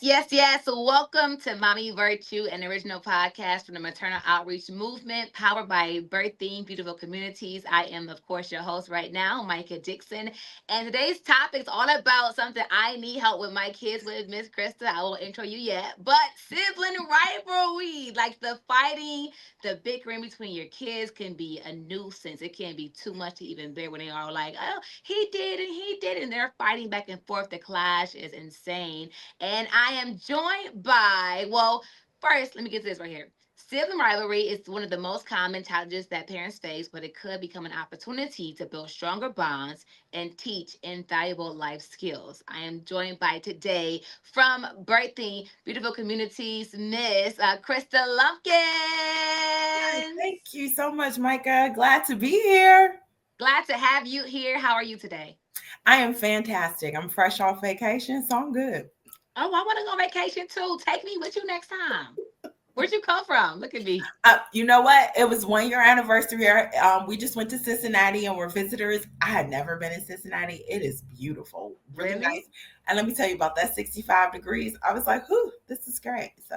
yes. Welcome to Mommy Virtue, an original podcast from the Maternal Outreach Movement, powered by Birthing Beautiful Communities. I am, of course, your host right now, Micah Dixon. And today's topic is all about something I need help with my kids with, Miss Krista. I won't intro you yet, but sibling rivalry, like the fighting, the bickering between your kids can be a nuisance. It can be too much to even bear when they are like, oh, he did and he did, and they're fighting back and forth. The clash is insane. And I am joined by, well, first, let me get to this right here. Sibling rivalry is one of the most common challenges that parents face, but it could become an opportunity to build stronger bonds and teach invaluable life skills. I am joined by today from Birthing Beautiful Communities, Miss Krista Yes, Lumpkins. thank you so much, Micah. Glad to be here. Glad to have you here. How are you today? I am fantastic. I'm fresh off vacation, so I'm good. Oh, I want to go on vacation too. Take me with you next time. Where'd you come from? Look at me. You know what? It was 1 year anniversary. We just went to Cincinnati and we're visitors. I had never been in Cincinnati. It is beautiful, really Really? nice. And let me tell you about that 65 degrees. I was like, whew, this is great. So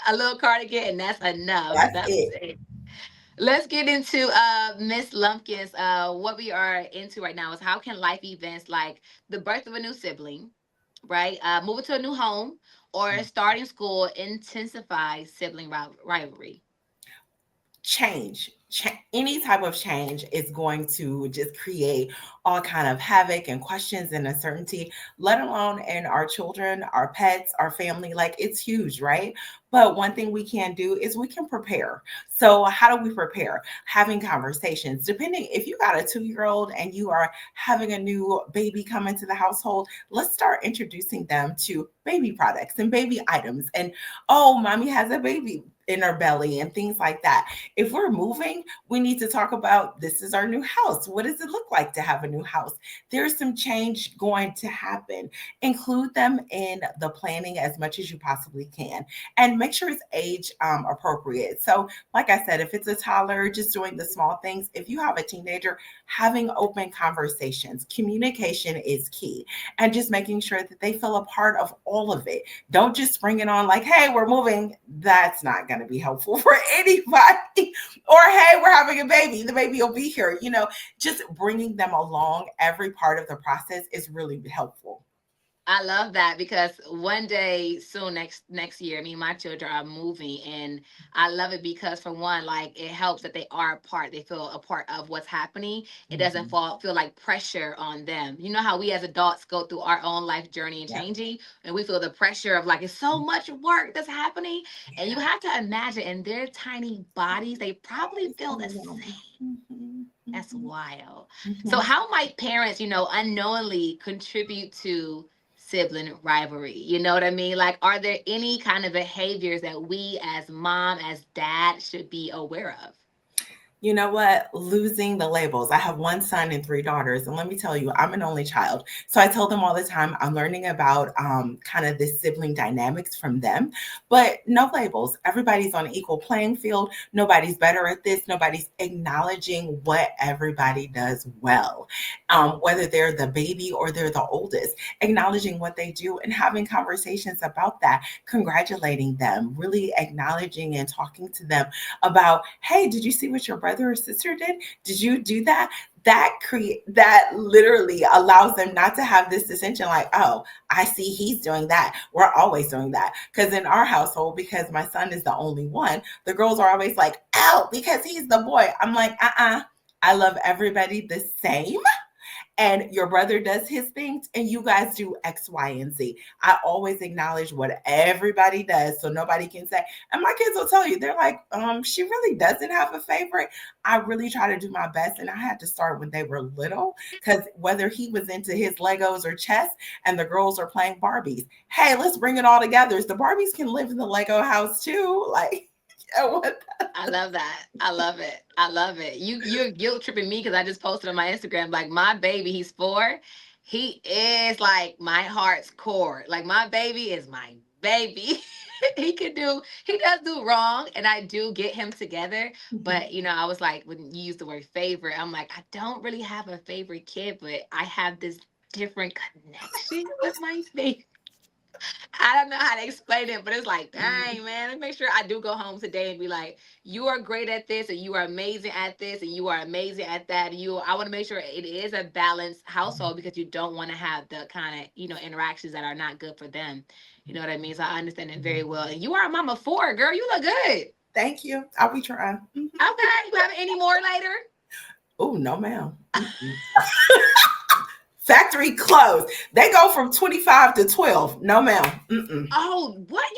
A little cardigan, and that's enough. that's That's it. it. Let's get into Miss Lumpkins. What we are into right now is how can life events like the birth of a new sibling, right? Moving to a new home or starting school intensify sibling rivalry. Any type of change is going to just create all kind of havoc and questions and uncertainty, let alone in our children, our pets, our family. Like, it's huge, right? But one thing we can do is we can prepare. So how do we prepare? Having conversations. Depending, if you got a 2 year old and you are having a new baby come into the household, let's start introducing them to baby products and baby items, and oh, mommy has a baby in her belly and things like that. If we're moving, we need to talk about, this is our new house. What does it look like to have a new house? There's some change going to happen. Include them in the planning as much as you possibly can, and make sure it's age appropriate. So, like I said, if it's a toddler, just doing the small things. If you have a teenager, having open conversations, communication is key, and just making sure that they feel a part of all of it. Don't just bring it on like, hey, we're moving. That's not going to be helpful for anybody. Or, hey, we're having a baby. The baby will be here. Just bringing them along every part of the process is really helpful. I love that because one day soon, next year, my children are moving, and I love it because for one, like it helps that they are a part. They feel a part of what's happening. It doesn't Mhm. feel like pressure on them. You know how we as adults go through our own life journey and Yep. changing, and we feel the pressure of like it's so much work that's happening, and you Yeah. have to imagine in their tiny bodies, they probably Always feel the same. overwhelming. Mhm, That's mhm, wild. So, mhm. how might parents, unknowingly contribute to sibling rivalry? You know what I mean? Like, are there any kind of behaviors that we as mom, as dad, should be aware of? You know what? Losing the labels. I have one son and three daughters. And let me tell you, I'm an only child. So I tell them all the time, I'm learning about kind of the sibling dynamics from them, but no labels. Everybody's on an equal playing field. Nobody's better at this. Nobody's acknowledging what everybody does well, whether they're the baby or they're the oldest, acknowledging what they do and having conversations about that, congratulating them, really acknowledging and talking to them about, hey, did you see what your brother or sister did? Did you do that? That literally allows them not to have this dissension like, oh, I see he's doing that. We're always doing that. Because in our household, because my son is the only one, the girls are always like, oh, because he's the boy. I'm like, I love everybody the same, and your brother does his things and you guys do X, Y, and Z. I always acknowledge what everybody does so nobody can say, and my kids will tell you, they're like, she really doesn't have a favorite. I really try to do my best. And I had to start when they were little, because whether he was into his Legos or chess and the girls are playing Barbies, hey, let's bring it all together. So the Barbies can live in the Lego house too. Like, yeah, what? I love that. I love it. I love it. You're guilt tripping me because I just posted on my Instagram like my baby. He's 4. He is like my heart's core. Like my baby is my baby. He does do wrong, and I do get him together. But I was like, when you use the word favorite, I'm like, I don't really have a favorite kid, but I have this different connection with my baby. I don't know how to explain it, but it's like, Mhm. dang, man, let me make sure I do go home today and be like, you are great at this, and you are amazing at this, and you are amazing at that. I want to make sure it is a balanced household because you don't want to have the kind of, interactions that are not good for them. You know what I mean? So I understand it very well. And you are a mama four, girl. You look good. Thank you. I'll be trying. Okay. You have any more later? Oh, no, ma'am. Factory closed. They go from 25 to 12. No, ma'am. Mm-mm. Oh, what?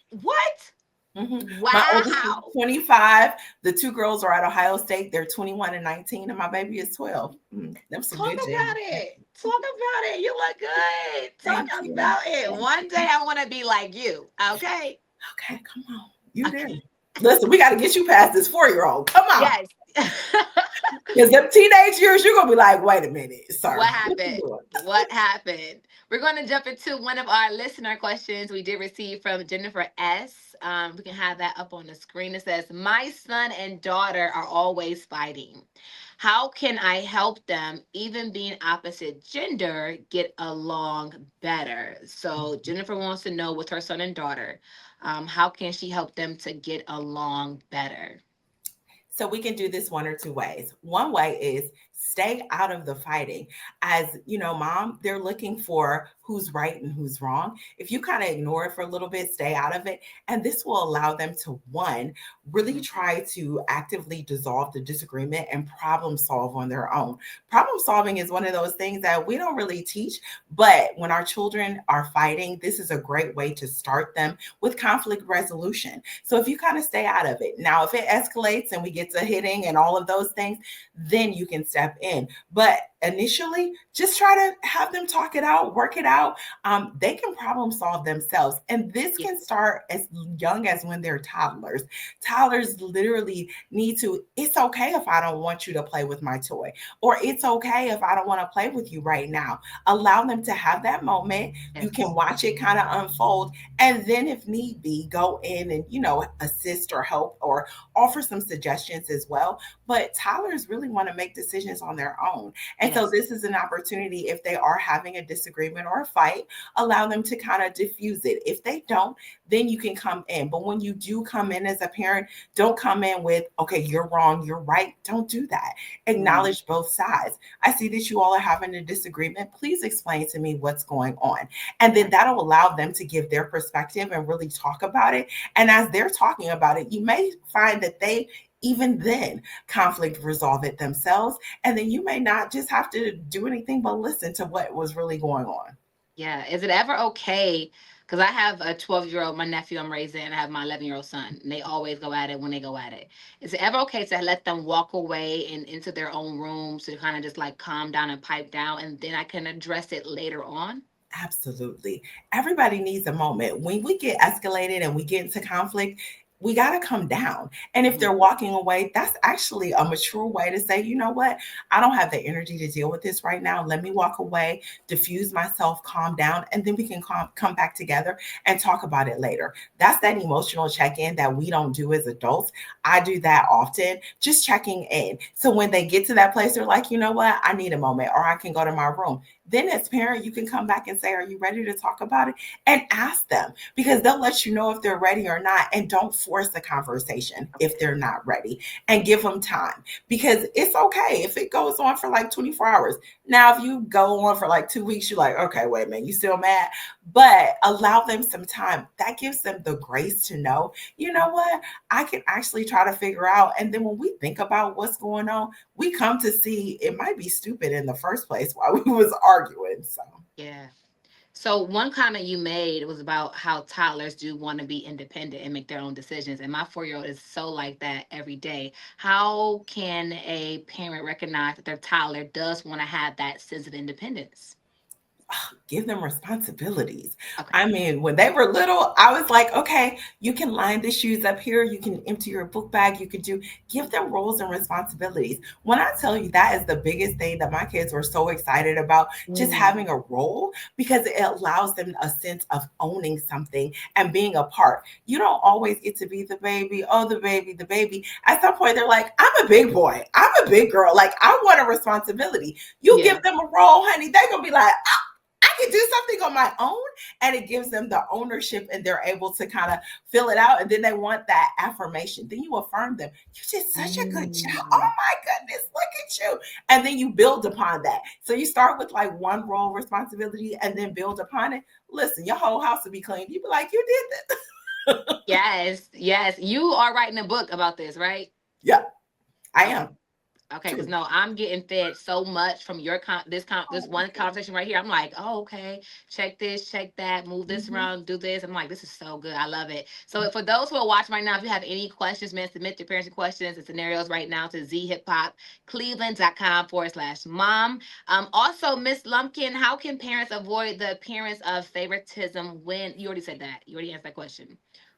What? My oldest is Wow. 25. The two girls are at Ohio State. They're 21 and 19, and my baby is 12. Them some Talk good about genes. it. Talk about it. You look good. Talk Thank you. about it. Thank One day you. I want to be like you. Okay. Okay, come on. You there. Okay. Listen, we got to get you past this 4-year-old. Come on. Yes. Because them teenage years, you're going to be like, wait a minute, What sir. What you happened? doing? What happened? We're going to jump into one of our listener questions we did receive from Jennifer S. We can have that up on the screen. It says, my son and daughter are always fighting. How can I help them, even being opposite gender, get along better? So Jennifer wants to know with her son and daughter, how can she help them to get along better? So we can do this one or two ways. One way is stay out of the fighting. As you know, mom, they're looking for who's right and who's wrong. If you kind of ignore it for a little bit, stay out of it. And this will allow them to, one, really Mhm. try to actively dissolve the disagreement and problem solve on their own. Problem solving is one of those things that we don't really teach, but when our children are fighting, this is a great way to start them with conflict resolution. So if you kind of stay out of it. Now, if it escalates and we get to hitting and all of those things, then you can step in. But initially, just try to have them talk it out, work it out. They can problem solve themselves. And this Yeah. can start as young as when they're toddlers. Toddlers literally need to, it's okay if I don't want you to play with my toy, or it's okay if I don't want to play with you right now. Allow them to have that moment. You can Yes. watch it kind of unfold. And then, if need be, go in and, assist or help or offer some suggestions as well. But toddlers really want to make decisions on their own. And so, Yes. this is an opportunity if they are having a disagreement or a fight, allow them to kind of diffuse it. If they don't, then you can come in. But when you do come in as a parent, don't come in with, okay, you're wrong, you're right. Don't do that. Mm. Acknowledge both sides. I see that you all are having a disagreement. Please explain to me what's going on. And then Yes. that'll allow them to give their perspective and really talk about it. And as they're talking about it, you may find that they even then conflict resolve it themselves. And then you may not just have to do anything but listen to what was really going on. Yeah. Is it ever okay? Because I have a 12-year-old, my nephew I'm raising, and I have my 11-year-old son. And they always go at it when they go at it. Is it ever okay to let them walk away and into their own rooms to kind of just like calm down and pipe down, and then I can address it later on? Absolutely. Everybody needs a moment. When we get escalated and we get into conflict, we got to come down. And if Mhm. they're walking away, that's actually a mature way to say, you know what? I don't have the energy to deal with this right now. Let me walk away, diffuse myself, calm down, and then we can come back together and talk about it later. That's that emotional check in that we don't do as adults. I do that often, just checking in. So when they get to that place, they're like, you know what? I need a moment, or I can go to my room. Then as parent, you can come back and say, are you ready to talk about it? And ask them, because they'll let you know if they're ready or not. And don't force the conversation if they're not ready, and give them time, because it's okay if it goes on for like 24 hours. Now, if you go on for like 2 weeks, you're like, okay, wait a minute, you still mad? But allow them some time. That gives them the grace to know, you know what, I can actually try to figure out. And then when we think about what's going on, we come to see it might be stupid in the first place while we was arguing. So Yeah. So one comment you made was about how toddlers do want to be independent and make their own decisions. And my 4-year-old is so like that every day. How can a parent recognize that their toddler does want to have that sense of independence? give them responsibilities. Okay. I mean, when they were little, I was like, okay, you can line the shoes up here, you can empty your book bag, you could do, give them roles and responsibilities. When I tell you, that is the biggest thing that my kids were so excited about, just Mm. having a role, because it allows them a sense of owning something and being a part. You don't always get to be the baby, oh, the baby, the baby. At some point, they're like, I'm a big boy, I'm a big girl, like I want a responsibility. You Yeah. give them a role, honey, they're gonna be like, can do something on my own. And it gives them the ownership and they're able to kind of fill it out. And then they want that affirmation. Then you affirm them. You did such a good job. Oh Mm. my goodness, look at you. And then you build upon that. So you start with like one role responsibility and then build upon it. Listen, your whole house will be clean. You be like, you did that. Yes, yes. You are writing a book about this, right? Yeah, I Okay. am. Okay, because Truly. no, I'm getting fed so much from your this Oh, one okay. conversation right here. I'm like, oh, okay, check this, check that, move this Mhm. around, do this. I'm like, this is so good. I love it. So for those who are watching right now, if you have any questions, man, submit your parenting questions and scenarios right now to zhiphopcleveland.com/mom. Also, Miss Lumpkin, how can parents avoid the appearance of favoritism when you already said that? You already answered that question.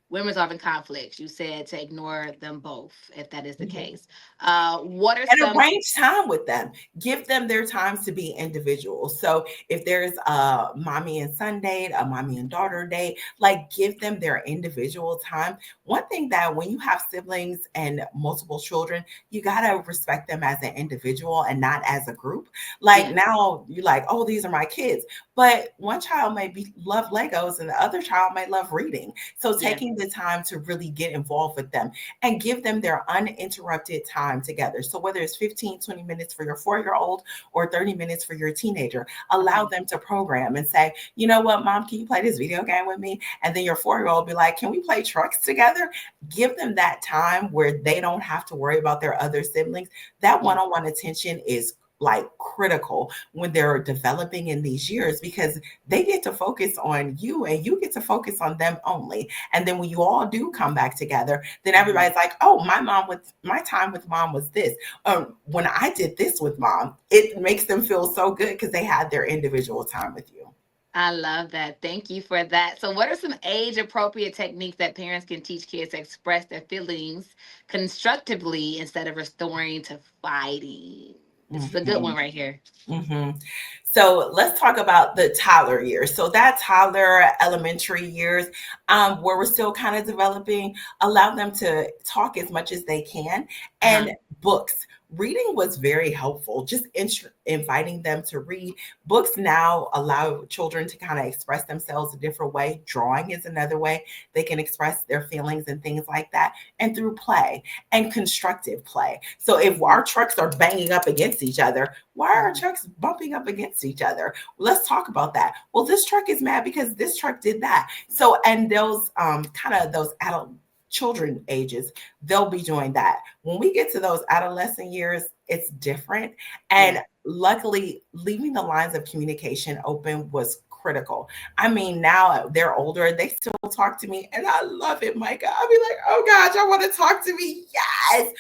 When resolving conflicts, you said to ignore them both, if that is the Mhm. case. What are And some arrange time with them. Give them their times to be individuals. So if there's a mommy and son date, a mommy and daughter date, like give them their individual time. One thing that when you have siblings and multiple children, you gotta respect them as an individual and not as a group. Like yeah, now you're like, oh, these are my kids. But one child may be love Legos and the other child may love reading. So yeah, taking the time to really get involved with them and give them their uninterrupted time together. So whether it's 15, 20 minutes for your 4-year-old or 30 minutes for your teenager, allow okay, them to program and say, you know what, mom, can you play this video game with me? And then your 4-year-old be like, can we play trucks together? Give them that time where they don't have to worry about their other siblings. That yeah, one-on-one attention is like critical when they're developing in these years because they get to focus on you and you get to focus on them only. And then when you all do come back together, then mhm. everybody's like, oh, my time with mom was this. When I did this with mom, it makes them feel so good because they had their individual time with you. I love that. Thank you for that. So, what are some age appropriate techniques that parents can teach kids to express their feelings constructively instead of restoring to fighting? This is a good Mhm. one right here. hmm So let's talk about the toddler years. So that toddler elementary years, where we're still kind of developing, allow them to talk as much as they can. Uh huh. And books. Reading was very helpful. Just inviting them to read. Books now allow children to kind of express themselves a different way. Drawing is another way they can express their feelings and things like that. And through play and constructive play. So if our trucks are banging up against each other, why are Hmm. trucks bumping up against each other? Let's talk about that. Well, this truck is mad because this truck did that. So, and those kind of those adult children ages, they'll be doing that. When we get to those adolescent years, it's different. And Yeah, luckily, leaving the lines of communication open was critical. I mean, now they're older, they still talk to me, and I love it, Micah. I'll be like, oh gosh, I want to talk to me. Yes.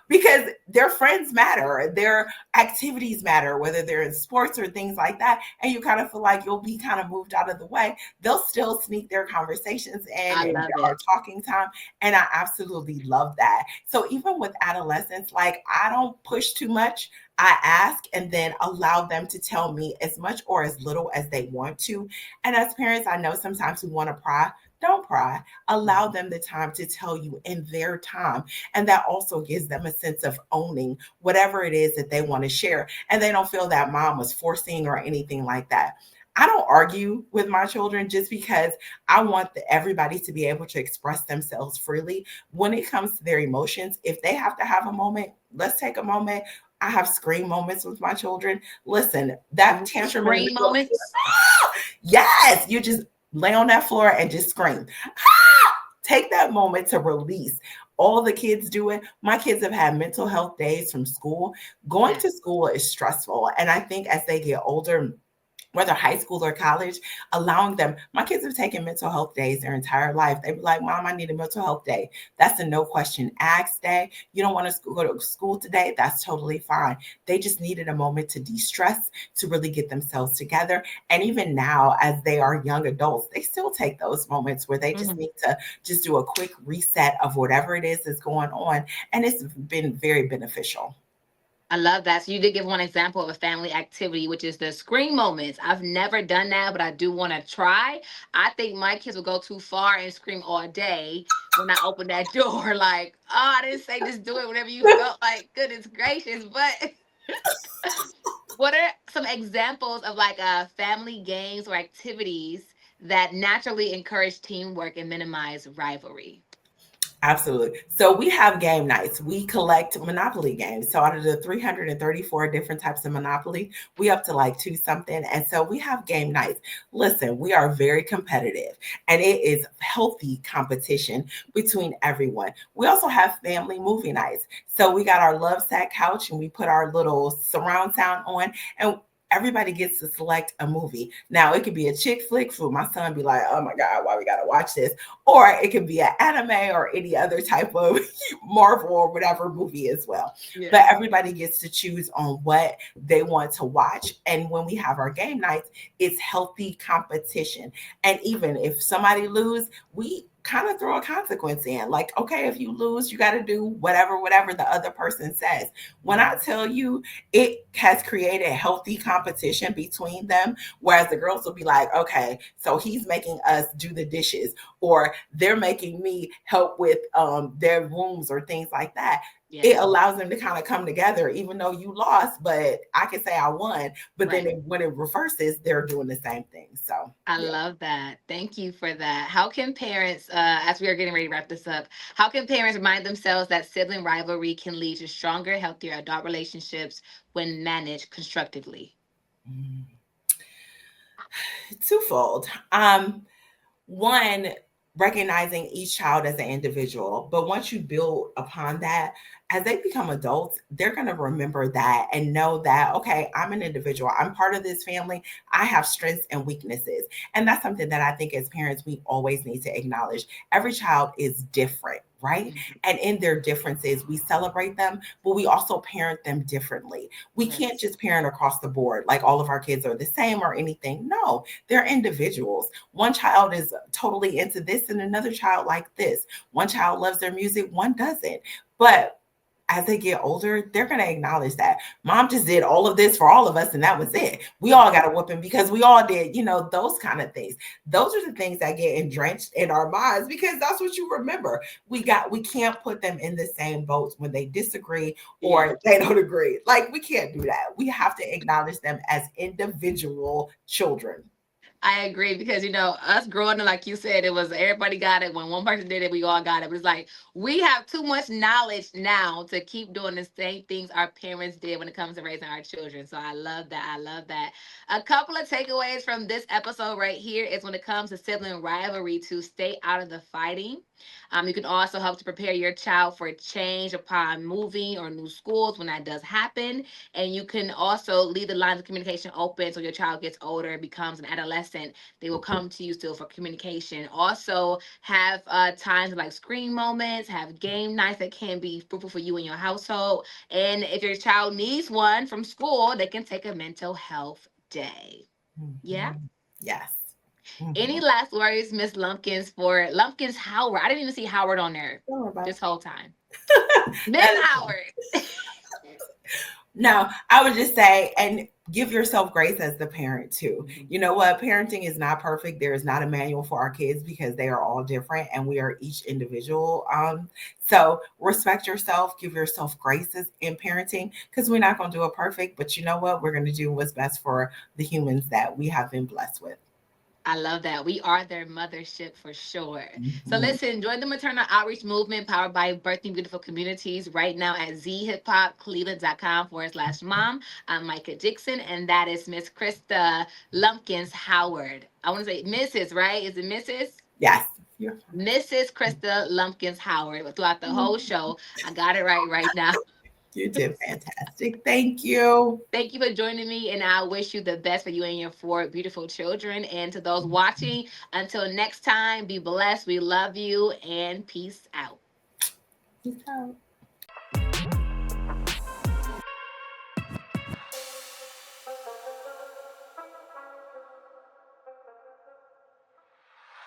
Because their friends matter, their activities matter, whether they're in sports or things like that. And you kind of feel like you'll be kind of moved out of the way. They'll still sneak their conversations in I and love our it. talking time. And I absolutely love that. So even with adolescents, like I don't push too much. I ask and then allow them to tell me as much or as little as they want to. And as parents, I know sometimes we want to pry. Don't pry. Allow Mhm. them the time to tell you in their time. And that also gives them a sense of owning whatever it is that they want to share. And they don't feel that mom was forcing or anything like that. I don't argue with my children just because I want everybody to be able to express themselves freely. When it comes to their emotions, if they have to have a moment, let's take a moment. I have scream moments with my children. Listen, that tantrum in the Screen middle, moments. yes, you just lay on that floor and just scream. Take that moment to release. All the kids do it. My kids have had mental health days from school. Going Yeah. to school is stressful. And I think as they get older, whether high school or college, allowing them. My kids have taken mental health days their entire life. They be like, Mom, I need a mental health day. That's a no question asked day. You don't want to go to school today. That's totally fine. They just needed a moment to de stress, to really get themselves together. And even now, as they are young adults, they still take those moments where they just Mhm. need to just do a quick reset of whatever it is that's going on. And it's been very beneficial. I love that. So you did give one example of a family activity, which is the screen moments. I've never done that, but I do want to try. I think my kids will go too far and scream all day when I open that door. Like, oh, I didn't say just do it whenever you felt like. Goodness gracious, but What are some examples of like family games or activities that naturally encourage teamwork and minimize rivalry? Absolutely. So we have game nights. We collect Monopoly games. So out of the 334 different types of Monopoly, we up to like two something. And so we have game nights. Listen, we are very competitive and it is healthy competition between everyone. We also have family movie nights. So we got our love sack couch and we put our little surround sound on and everybody gets to select a movie. Now it could be a chick flick for my son be like, oh my God, why we gotta watch this? Or it could be an anime or any other type of Marvel or whatever movie as well. But Yes. everybody gets to choose on what they want to watch. And when we have our game nights, it's healthy competition. And even if somebody lose, we kind of throw a consequence in. Like, okay, if you lose, you got to do whatever the other person says. When I tell you, it has created healthy competition between them, whereas the girls will be like, okay, so he's making us do the dishes or they're making me help with their rooms or things like that. It Yes. allows them to kind of come together, even though you lost, but I can say I won. But then Right. when it reverses, they're doing the same thing. So I yeah. love that. Thank you for that. How can parents, as we are getting ready to wrap this up, how can parents remind themselves that sibling rivalry can lead to stronger, healthier adult relationships when managed constructively? Mm. Twofold. One, recognizing each child as an individual. But once you build upon that, as they become adults, they're going to remember that and know that, okay, I'm an individual. I'm part of this family. I have strengths and weaknesses. And that's something that I think as parents, we always need to acknowledge. Every child is different. Right. Mhm. And in their differences, we celebrate them, but we also parent them differently. We can't Yes. just parent across the board like all of our kids are the same or anything. No, they're individuals. One child is totally into this and another child like this. One child loves their music, one doesn't. But as they get older, they're going to acknowledge that mom just did all of this for all of us and that was it. We all got a whooping because we all did, those kind of things. Those are the things that get entrenched in our minds because that's what you remember. We can't put them in the same boats when they disagree Yeah. or they don't agree. Like we can't do that. We have to acknowledge them as individual children. I agree because us growing up, like you said, it was everybody got it. When one person did it, we all got it. But it's like we have too much knowledge now to keep doing the same things our parents did when it comes to raising our children. So I love that. I love that. A couple of takeaways from this episode right here is when it comes to sibling rivalry to stay out of the fighting. You can also help to prepare your child for change upon moving or new schools when that does happen. And you can also leave the lines of communication open so your child gets older, becomes an adolescent. They will come to you still for communication. Also, have times like screen moments, have game nights that can be fruitful for you and your household. And if your child needs one from school, they can take a mental health day. Yeah. Mhm. Yes. Any Mhm. last words, Miss Lumpkins, for Lumpkins Howard? I didn't even see Howard on there Don't worry about this whole time. it. Miss That is fine. Howard. No, I would just say, and give yourself grace as the parent too. Mhm. You know what? Parenting is not perfect. There is not a manual for our kids because they are all different and we are each individual. So respect yourself, give yourself graces in parenting because we're not going to do it perfect. But you know what? We're going to do what's best for the humans that we have been blessed with. I love that. We are their mothership for sure. So Mhm. listen, join the maternal outreach movement powered by Birthing Beautiful Communities right now at zhiphopcleveland.com/mom. I'm Micah Dixon, and that is Miss Krista Lumpkins Howard. I want to say Mrs., right? Is it Mrs.? Yes. You're Mrs. Krista Lumpkins Howard. Throughout the whole fine. show, I got it right now. You did fantastic. Thank you. Thank you for joining me, and I wish you the best for you and your four beautiful children. And to those watching, until next time, be blessed. We love you, and peace out. Peace out.